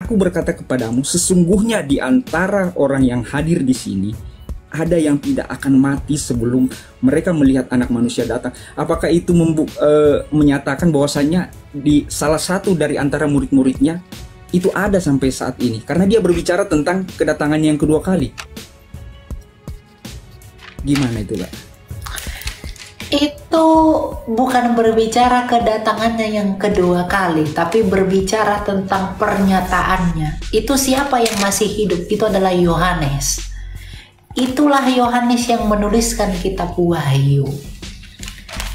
aku berkata kepadamu, sesungguhnya di antara orang yang hadir di sini ada yang tidak akan mati sebelum mereka melihat Anak Manusia datang. Apakah itu menyatakan bahwasannya di salah satu dari antara murid-muridnya itu ada sampai saat ini? Karena dia berbicara tentang kedatangannya yang kedua kali. Gimana itu, Kak? Itu bukan berbicara kedatangannya yang kedua kali, tapi berbicara tentang pernyataannya. Itu siapa yang masih hidup? Itu adalah Yohanes. Itulah Yohanes yang menuliskan kitab Wahyu.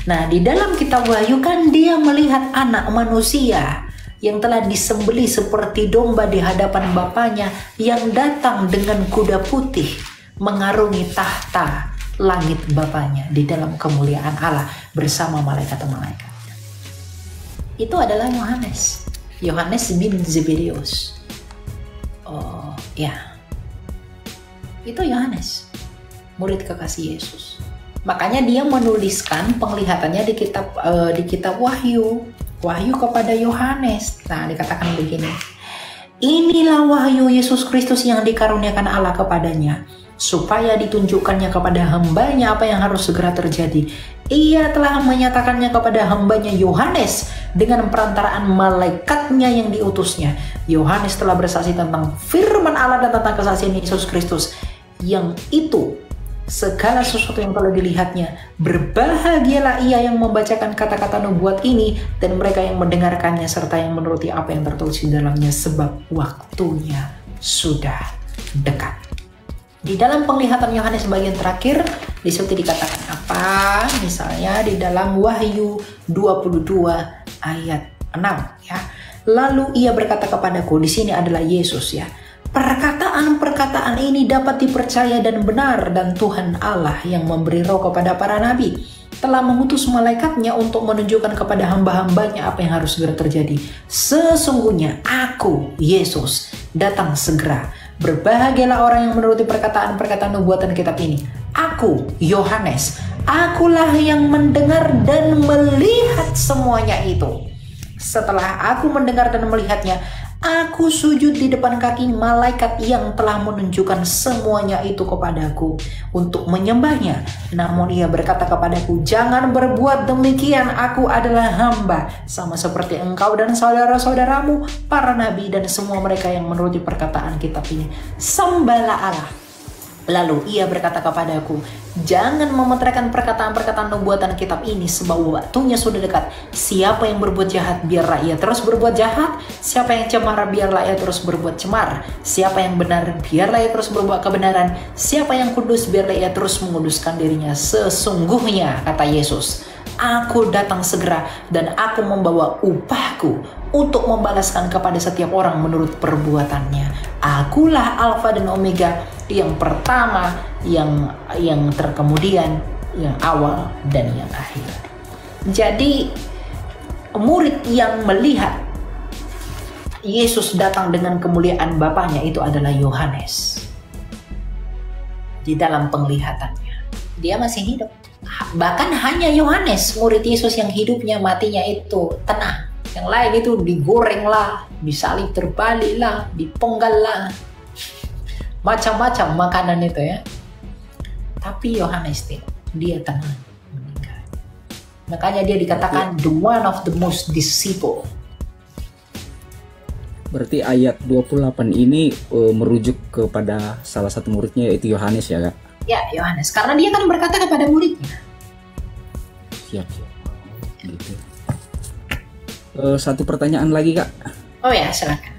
Nah, di dalam kitab Wahyu kan dia melihat Anak Manusia yang telah disembelih seperti domba di hadapan Bapaknya, yang datang dengan kuda putih mengarungi tahta langit Bapaknya di dalam kemuliaan Allah bersama malaikat-malaikatnya. Itu adalah Yohanes. Yohanes bin Zebedeus. Oh ya, itu Yohanes, murid kekasih Yesus. Makanya dia menuliskan penglihatannya di kitab Wahyu kepada Yohanes. Nah, dikatakan begini, inilah wahyu Yesus Kristus yang dikaruniakan Allah kepadanya, supaya ditunjukkannya kepada hambanya apa yang harus segera terjadi. Ia telah menyatakannya kepada hambanya Yohanes dengan perantaraan malaikatnya yang diutusnya. Yohanes telah bersaksi tentang firman Allah dan tentang kesaksian Yesus Kristus, yang itu segala sesuatu yang telah dilihatnya. Berbahagialah ia yang membacakan kata-kata nubuat ini dan mereka yang mendengarkannya serta yang menuruti apa yang tertulis di dalamnya, sebab waktunya sudah dekat. Di dalam penglihatan Yohanes bagian terakhir, di situ dikatakan apa? Misalnya di dalam Wahyu 22 ayat 6 ya. Lalu ia berkata kepadaku, di sini adalah Yesus ya. Perkataan-perkataan ini dapat dipercaya dan benar, dan Tuhan Allah yang memberi roh kepada para nabi telah mengutus malaikatnya untuk menunjukkan kepada hamba-hambanya apa yang harus segera terjadi. Sesungguhnya aku, Yesus, datang segera. Berbahagialah orang yang menuruti perkataan-perkataan nubuatan kitab ini. Aku, Yohanes, akulah yang mendengar dan melihat semuanya itu. Setelah aku mendengar dan melihatnya, aku sujud di depan kaki malaikat yang telah menunjukkan semuanya itu kepadaku untuk menyembahnya. Namun ia berkata kepadaku, jangan berbuat demikian, aku adalah hamba, sama seperti engkau dan saudara-saudaramu, para nabi dan semua mereka yang menuruti perkataan kitab ini. Sembahlah Allah. Lalu ia berkata kepadaku, jangan memeteraikan perkataan-perkataan nubuatan kitab ini, sebab waktunya sudah dekat. Siapa yang berbuat jahat, biarlah ia terus berbuat jahat. Siapa yang cemar, biarlah ia terus berbuat cemar. Siapa yang benar, biarlah ia terus berbuat kebenaran. Siapa yang kudus, biarlah ia terus menguduskan dirinya. Sesungguhnya, kata Yesus, aku datang segera dan aku membawa upahku untuk membalaskan kepada setiap orang menurut perbuatannya. Akulah Alfa dan Omega, yang pertama, yang terkemudian, yang awal dan yang akhir. Jadi murid yang melihat Yesus datang dengan kemuliaan Bapaknya itu adalah Yohanes. Di dalam penglihatannya dia masih hidup. Bahkan hanya Yohanes, murid Yesus, yang hidupnya matinya itu tenang. Yang lain itu digoreng lah, disalib terbalik lah, dipenggal lah, macam-macam makanan itu ya. Tapi Yohanes tidak, dia tenang meninggal. Makanya dia dikatakan the one of the most disciple. Berarti ayat 28 ini merujuk kepada salah satu muridnya, yaitu Yohanes ya, Kak? Ya, Yohanes, karena dia kan berkata kepada muridnya. Siap. Gitu. Satu pertanyaan lagi, Kak. Oh ya, silakan.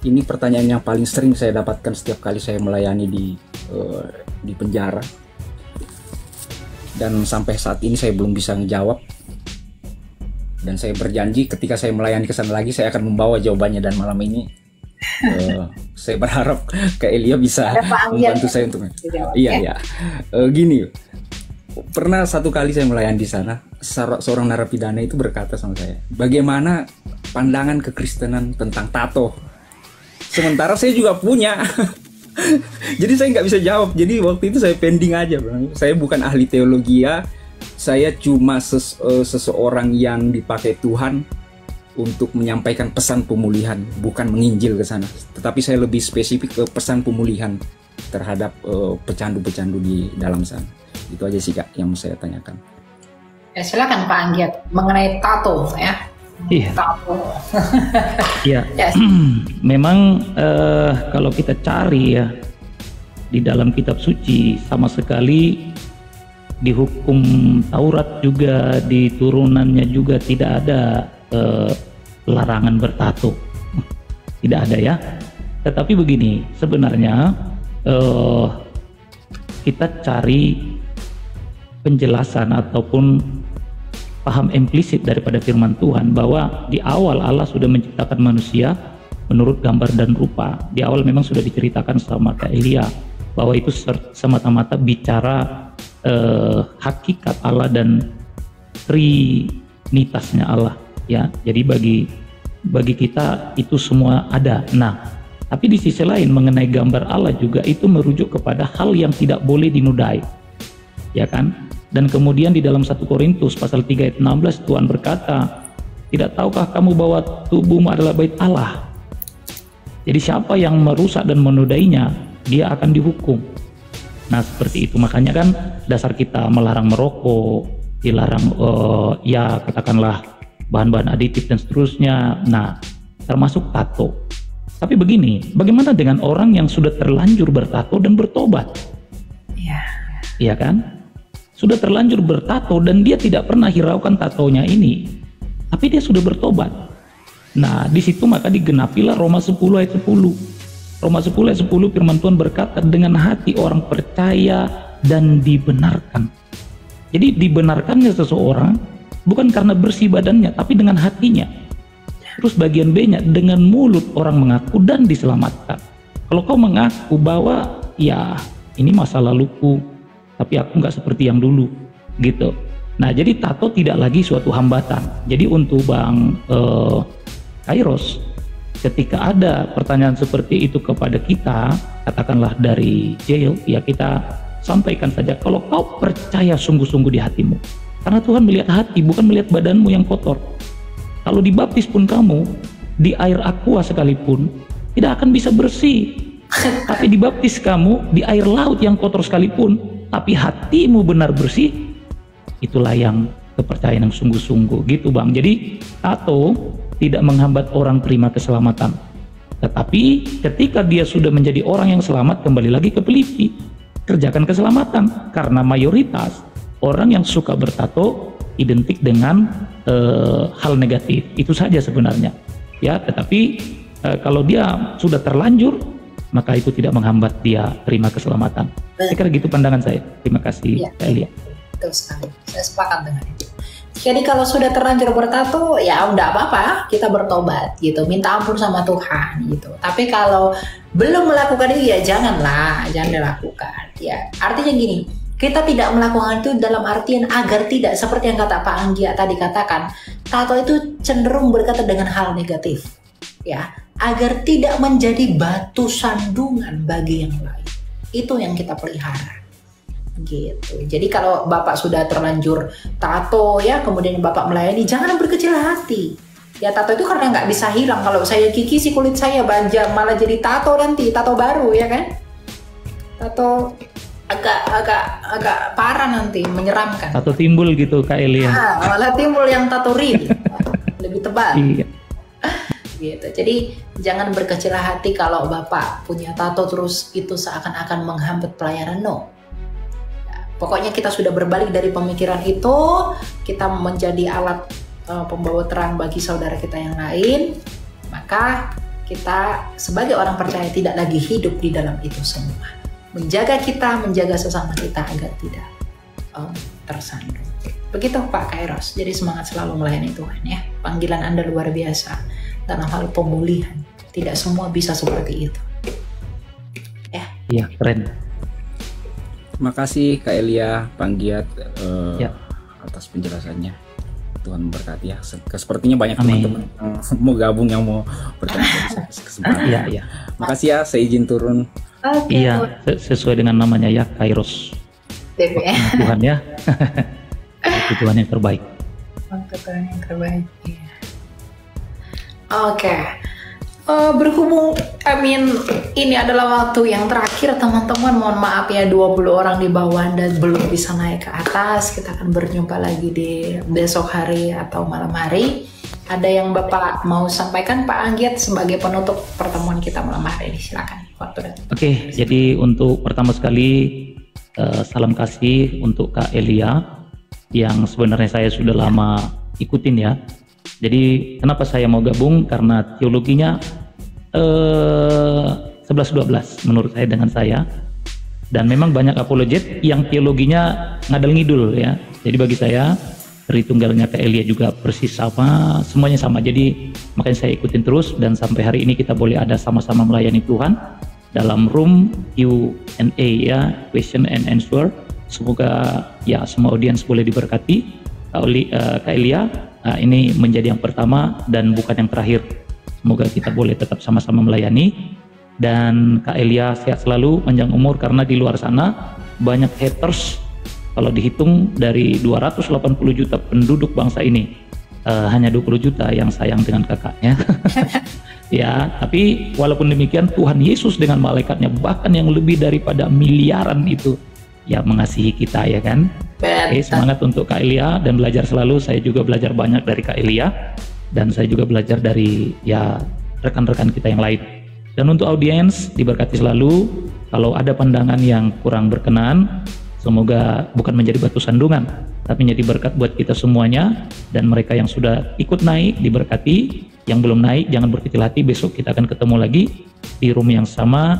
Ini pertanyaan yang paling sering saya dapatkan setiap kali saya melayani di penjara, dan sampai saat ini saya belum bisa menjawab. Dan saya berjanji ketika saya melayani ke sana lagi, saya akan membawa jawabannya. Dan malam ini saya berharap Kak Elia bisa membantu saya untuk iya. Gini, pernah satu kali saya melayani di sana, seorang narapidana itu berkata sama saya, bagaimana pandangan kekristenan tentang tato? Sementara saya juga punya. Jadi saya nggak bisa jawab. Jadi waktu itu saya pending aja, bang. Saya bukan ahli teologi ya. Saya cuma seseorang yang dipakai Tuhan untuk menyampaikan pesan pemulihan, bukan menginjil ke sana. Tetapi saya lebih spesifik ke pesan pemulihan terhadap pecandu-pecandu di dalam sana. Itu aja sih Kak yang mau saya tanyakan. Ya, silakan Pak Anggiat mengenai tato ya. Iya. Tato. Iya. Yes. Memang kalau kita cari ya di dalam kitab suci, sama sekali di hukum Taurat juga, di turunannya juga tidak ada larangan bertato. Tidak ada ya. Tetapi begini, sebenarnya kita cari penjelasan ataupun paham implisit daripada firman Tuhan bahwa di awal Allah sudah menciptakan manusia menurut gambar dan rupa. Di awal memang sudah diceritakan sama Kak Elia bahwa itu semata-mata bicara hakikat Allah dan trinitasnya Allah ya. Jadi bagi kita itu semua ada. Nah, tapi di sisi lain mengenai gambar Allah juga itu merujuk kepada hal yang tidak boleh dinodai, ya kan? Dan kemudian di dalam 1 Korintus pasal 3 ayat 16 Tuhan berkata, tidak tahukah kamu bahwa tubuhmu adalah bait Allah? Jadi siapa yang merusak dan menodainya, dia akan dihukum. Nah seperti itu, makanya kan dasar kita melarang merokok, dilarang ya katakanlah bahan-bahan aditif dan seterusnya. Nah termasuk tato. Tapi begini, bagaimana dengan orang yang sudah terlanjur bertato dan bertobat? Iya. Iya kan? Sudah terlanjur bertato dan dia tidak pernah hiraukan tatonya ini, tapi dia sudah bertobat. Nah di situ maka digenapilah Roma 10 ayat 10. Roma 10 ayat 10 firman Tuhan berkata, dengan hati orang percaya dan dibenarkan. Jadi dibenarkannya seseorang bukan karena bersih badannya, tapi dengan hatinya. Terus bagian B-nya, dengan mulut orang mengaku dan diselamatkan. Kalau kau mengaku bahwa ya ini masa laluku, tapi aku nggak seperti yang dulu gitu. Nah jadi tato tidak lagi suatu hambatan. Jadi untuk Bang Kairos, ketika ada pertanyaan seperti itu kepada kita, katakanlah dari jail, ya kita sampaikan saja, kalau kau percaya sungguh-sungguh di hatimu, karena Tuhan melihat hati, bukan melihat badanmu yang kotor. Kalau dibaptis pun kamu di air aqua sekalipun tidak akan bisa bersih. Tapi dibaptis kamu di air laut yang kotor sekalipun, tapi hatimu benar bersih, itulah yang kepercayaan yang sungguh-sungguh gitu Bang. Jadi tato tidak menghambat orang terima keselamatan. Tetapi ketika dia sudah menjadi orang yang selamat, kembali lagi ke Filipi, kerjakan keselamatan. Karena mayoritas orang yang suka bertato identik dengan hal negatif. Itu saja sebenarnya. Ya, tetapi kalau dia sudah terlanjur, maka itu tidak menghambat dia terima keselamatan. Saya kira gitu pandangan saya. Terima kasih, ya, Kak Elia. Betul sekali. Saya sepakat dengan itu. Jadi kalau sudah terlanjur bertato, ya udah apa-apa, kita bertobat gitu, minta ampun sama Tuhan gitu. Tapi kalau belum melakukan itu ya jangan dilakukan. Ya artinya gini, kita tidak melakukan itu dalam artian agar tidak seperti yang kata Pak Anggia tadi katakan, tato itu cenderung berkata dengan hal negatif, ya, agar tidak menjadi batu sandungan bagi yang lain. Itu yang kita pelihara. Gitu. Jadi kalau Bapak sudah terlanjur tato ya, kemudian Bapak melayani, jangan berkecil hati. Ya tato itu karena nggak bisa hilang. Kalau saya kikisi kulit saya banjang malah jadi tato nanti, tato baru ya kan? Tato agak parah nanti, menyeramkan. Tato timbul gitu Kak Elia. Malah timbul yang tato real, lebih tebal. Iya. Gitu. Jadi jangan berkecil hati kalau Bapak punya tato terus itu seakan-akan menghambat pelayanan. No. Pokoknya kita sudah berbalik dari pemikiran itu, kita menjadi alat pembawa terang bagi saudara kita yang lain, maka kita sebagai orang percaya tidak lagi hidup di dalam itu semua. Menjaga kita, menjaga sesama kita agar tidak tersandung. Begitu Pak Kairos, jadi semangat selalu melayani Tuhan ya. Panggilan Anda luar biasa dalam hal pemulihan. Tidak semua bisa seperti itu. Ya. Iya, keren. Terima kasih Kak Elia, Panggiat Ya. atas penjelasannya. Tuhan memberkati ya. Sepertinya banyak Amin. teman-teman yang mau gabung, yang mau bertanya kesempatan. Iya, iya. Makasih ya, saya izin turun. Oke, Iya, sesuai dengan namanya ya, Kairos. Tuhan ya. Itu Tuhan yang terbaik. Untuk Tuhan yang terbaik. Iya. Oke. Berhubung, ini adalah waktu yang terakhir teman-teman, mohon maaf ya 20 orang di bawah Anda belum bisa naik ke atas. Kita akan berjumpa lagi di besok hari atau malam hari. Ada yang Bapak mau sampaikan Pak Anggiat sebagai penutup pertemuan kita malam hari ini? Silakan. Waktu dan Oke, jadi untuk pertama sekali salam kasih untuk Kak Elia yang sebenarnya saya sudah lama ikutin ya. Jadi kenapa saya mau gabung, karena teologinya 11-12 menurut saya dengan saya, dan memang banyak apologet yang teologinya ngadal-ngidul ya. Jadi bagi saya Tritunggalnya Kak Elia juga persis sama, semuanya sama. Jadi makanya saya ikutin terus, dan sampai hari ini kita boleh ada sama-sama melayani Tuhan dalam room Q&A ya, question and answer. Semoga ya semua audiens boleh diberkati. Kak Elia, ini menjadi yang pertama dan bukan yang terakhir. Semoga kita boleh tetap sama-sama melayani. Dan Kak Elia sehat selalu, panjang umur, karena di luar sana banyak haters. Kalau dihitung dari 280 juta penduduk bangsa ini, hanya 20 juta yang sayang dengan kakaknya. Ya, tapi walaupun demikian Tuhan Yesus dengan malaikatnya, bahkan yang lebih daripada miliaran itu, ya mengasihi kita ya kan. Oke, semangat untuk Kak Elia dan belajar selalu. Saya juga belajar banyak dari Kak Elia, dan saya juga belajar dari ya rekan-rekan kita yang lain. Dan untuk audiens diberkati selalu. Kalau ada pandangan yang kurang berkenan, semoga bukan menjadi batu sandungan, tapi menjadi berkat buat kita semuanya. Dan mereka yang sudah ikut naik diberkati, yang belum naik jangan berkecil hati. Besok kita akan ketemu lagi di room yang sama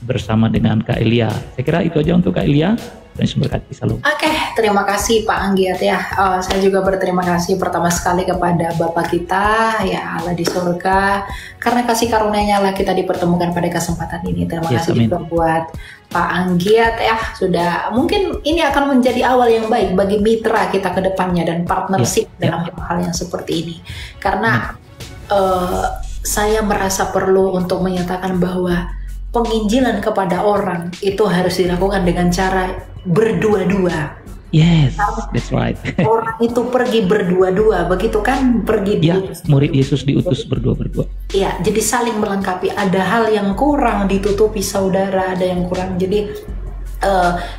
bersama dengan Kak Elia. Saya kira itu aja untuk Kak Elia. Berkati selalu. Oke, terima kasih Pak Anggiat ya. Saya juga berterima kasih pertama sekali kepada Bapak kita ya Allah di surga, karena kasih karunia-Nya lah kita dipertemukan pada kesempatan ini. Terima kasih juga buat Pak Anggiat ya, sudah mungkin ini akan menjadi awal yang baik bagi mitra kita ke depannya dan partnership dalam hal yang seperti ini. Karena saya merasa perlu untuk menyatakan bahwa penginjilan kepada orang itu harus dilakukan dengan cara berdua-dua. Yes, that's right. Orang itu pergi berdua-dua, begitu kan? Pergi murid Yesus diutus berdua-berdua. Iya, jadi saling melengkapi. Ada hal yang kurang ditutupi saudara, ada yang kurang. Jadi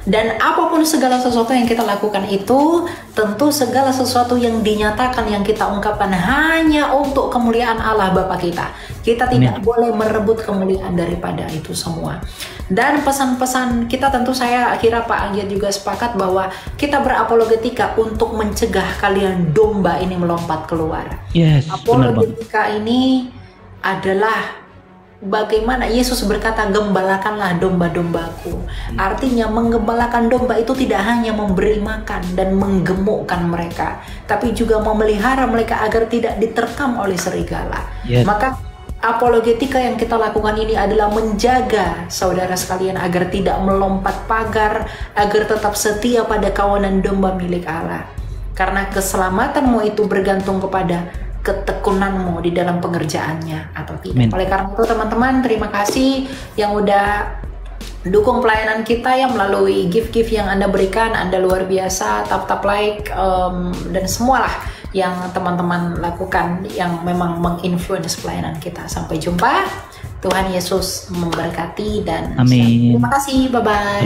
dan apapun segala sesuatu yang kita lakukan itu, tentu segala sesuatu yang dinyatakan, yang kita ungkapkan hanya untuk kemuliaan Allah Bapa kita. Kita tidak boleh merebut kemuliaan daripada itu semua. Dan pesan-pesan kita, tentu saya kira Pak Anggiat juga sepakat bahwa kita berapologetika untuk mencegah kalian domba ini melompat keluar. Yes, apologetika ini adalah bagaimana Yesus berkata, gembalakanlah domba-dombaku. Artinya menggembalakan domba itu tidak hanya memberi makan dan menggemukkan mereka, tapi juga memelihara mereka agar tidak diterkam oleh serigala. Maka apologetika yang kita lakukan ini adalah menjaga saudara sekalian agar tidak melompat pagar, agar tetap setia pada kawanan domba milik Allah. Karena keselamatanmu itu bergantung kepada ketekunanmu di dalam pengerjaannya atau tidak. Oleh karena itu teman-teman, terima kasih yang udah dukung pelayanan kita ya melalui gift-gift yang Anda berikan. Anda luar biasa, tap-tap like dan semualah yang teman-teman lakukan yang memang menginfluence pelayanan kita. Sampai jumpa. Tuhan Yesus memberkati dan amin. Terima kasih, bye-bye.